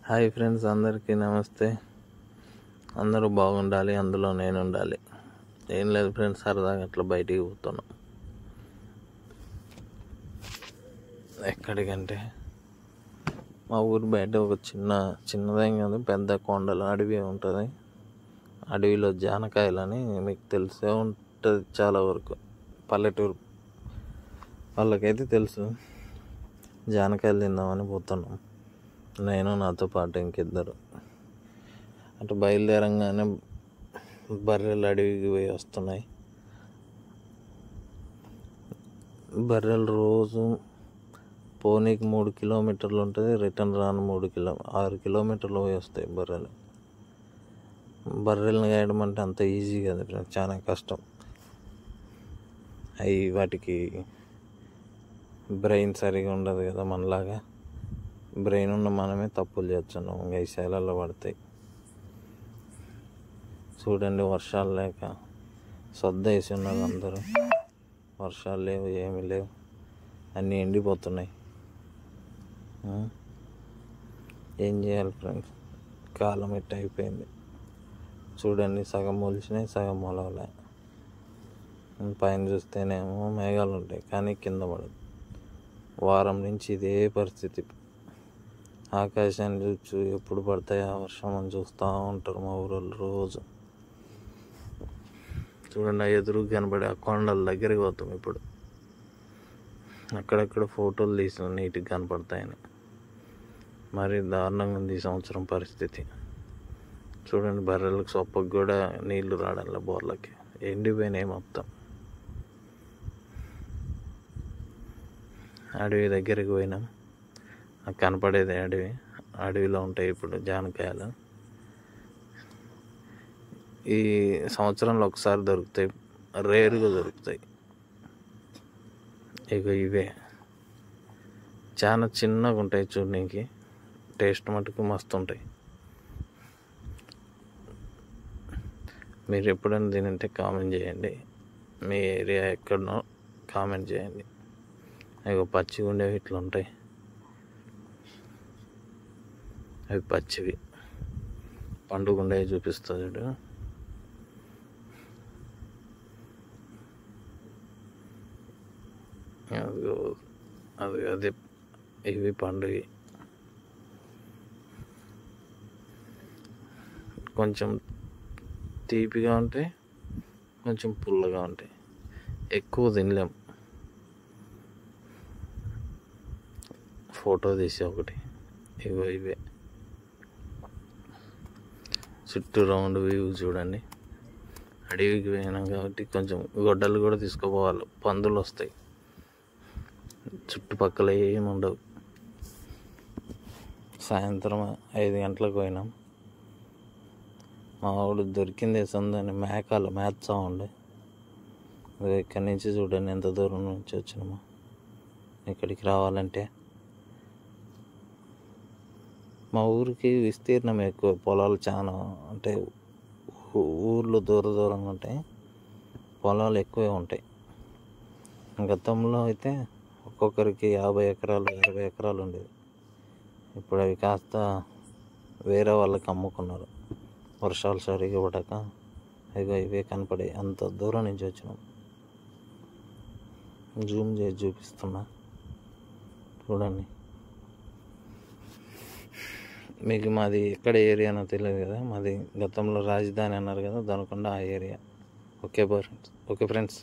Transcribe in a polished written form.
Hi friends, అందరికీ నమస్తే. అందరూ బాగుండాలి, అందులో నేను ఉండాలి. ఏం లేదు ఫ్రెండ్స్, సరదాగా అట్లా బయటికి పోతున్నాం. ఎక్కడికంటే మా ఊరు బయట ఒక చిన్నదేం కాదు, పెద్ద కొండలు అడవి ఉంటుంది. అడవిలో జానకాయలని మీకు తెలిసే ఉంటుంది. చాలా వరకు పల్లెటూరు వాళ్ళకైతే తెలుసు. జానకాయలు తిందామని పోతున్నాం, నేను నాతో పాటు ఇంకిద్దరు. అటు బయలుదేరంగానే బర్రెలు అడవికి పోయి వస్తున్నాయి. బర్రెలు రోజు పోనీకి 3 కిలోమీటర్లు ఉంటుంది, రిటర్న్ రాను 6 కిలోమీటర్లు పోయి వస్తాయి బర్రెలు. బర్రెలను గాయడం అంటే అంత ఈజీ కదా, చాలా కష్టం. అవి వాటికి బ్రెయిన్ సరిగా ఉండదు కదా మనలాగా. బ్రెయిన్ ఉన్న మనమే తప్పులు చేస్తున్నాం, ఈ శైలాల్లో పడతాయి. చూడండి, వర్షాలు లేక సొద్ద వేసి ఉన్నారు అందరూ. వర్షాలు లేవు, ఏమీ లేవు, అన్నీ ఎండిపోతున్నాయి. ఏం చేయాలి ఫ్రెండ్స్, కాలం ఇట్ట అయిపోయింది. చూడండి, సగం మొలిచినాయి, సగం మొలవలే. పైన చూస్తేనేమో మేఘాలు ఉంటాయి, కానీ కింద పడదు. వారం నుంచి ఇదే పరిస్థితి. ఆకాశాన్ని చూచు ఎప్పుడు పడతాయి ఆ వర్షం అని చూస్తూ ఉంటారు మా ఊరోళ్ళు రోజు. చూడండి, ఎదురు కనబడి ఆ కొండల దగ్గరికి పోతాం ఇప్పుడు. అక్కడక్కడ ఫోటోలు తీసిన నీట్గా కనపడతాయని. మరి దారుణంగా ఉంది ఈ సంవత్సరం పరిస్థితి. చూడండి, బర్రెలకు సొప్పకు కూడా నీళ్లు రావడంలో బోర్లకి ఎండిపోయినాయి మొత్తం. అడవి దగ్గరికి పోయినాం, కనపడేది అడవిలో ఉంటాయి ఇప్పుడు జానకాయలు. ఈ సంవత్సరంలో ఒకసారి దొరుకుతాయి, రేరుగా దొరుకుతాయి. ఇవే చాలా చిన్నగా ఉంటాయి, చూడడానికి టేస్ట్ మటుకు మస్తు ఉంటాయి. మీరు ఎప్పుడైనా తినంటే కామెంట్ చేయండి, మీ ఏరియా ఎక్కడనో కామెంట్ చేయండి. అవి పచ్చిగా ఉండేవి ఇట్లా ఉంటాయి, అవి పచ్చివి. పండుగ ఉండేవి చూపిస్తుంది చూడు. అది ఇవి పండుగ. కొంచెం తీపిగా ఉంటాయి, కొంచెం పుల్లగా ఉంటాయి, ఎక్కువ తినలేం. ఫోటో తీసి ఒకటి ఇవే చుట్టూ రౌండ్ వ్యూ చూడండి. అడవికి పోయినాం కాబట్టి కొంచెం గొడ్డలు కూడా తీసుకుపోవాలి, పందులు వస్తాయి. చుట్టుపక్కల ఏమి ఉండవు. సాయంత్రం 5 గంటలకు పోయినాం. మా వాడు దొరికింది సందని మేత ఉండే. ఇక్కడి నుంచి చూడండి ఎంత దూరం నుంచి వచ్చినామో. ఇక్కడికి రావాలంటే మా ఊరికి విస్తీర్ణం ఎక్కువ, పొలాలు చాలా అంటే ఊర్లు దూరంగా ఉంటాయి, పొలాలు ఎక్కువే ఉంటాయి. గతంలో అయితే ఒక్కొక్కరికి 50 ఎకరాలు 20 ఎకరాలు ఉండేది. ఇప్పుడు అవి కాస్త వేరే వాళ్ళకి అమ్ముకున్నారు, వర్షాలు సరిగా పడక. ఇవే కనపడే అంత దూరం నుంచి వచ్చినాం. జూమ్ చేసి చూపిస్తున్నా చూడండి. మీకు మాది ఎక్కడ ఏరియా అనో తెలియదు కదా, మాది గతంలో రాజధాని అన్నారు కదా, దొనకొండ ఆ ఏరియా. Okay friends.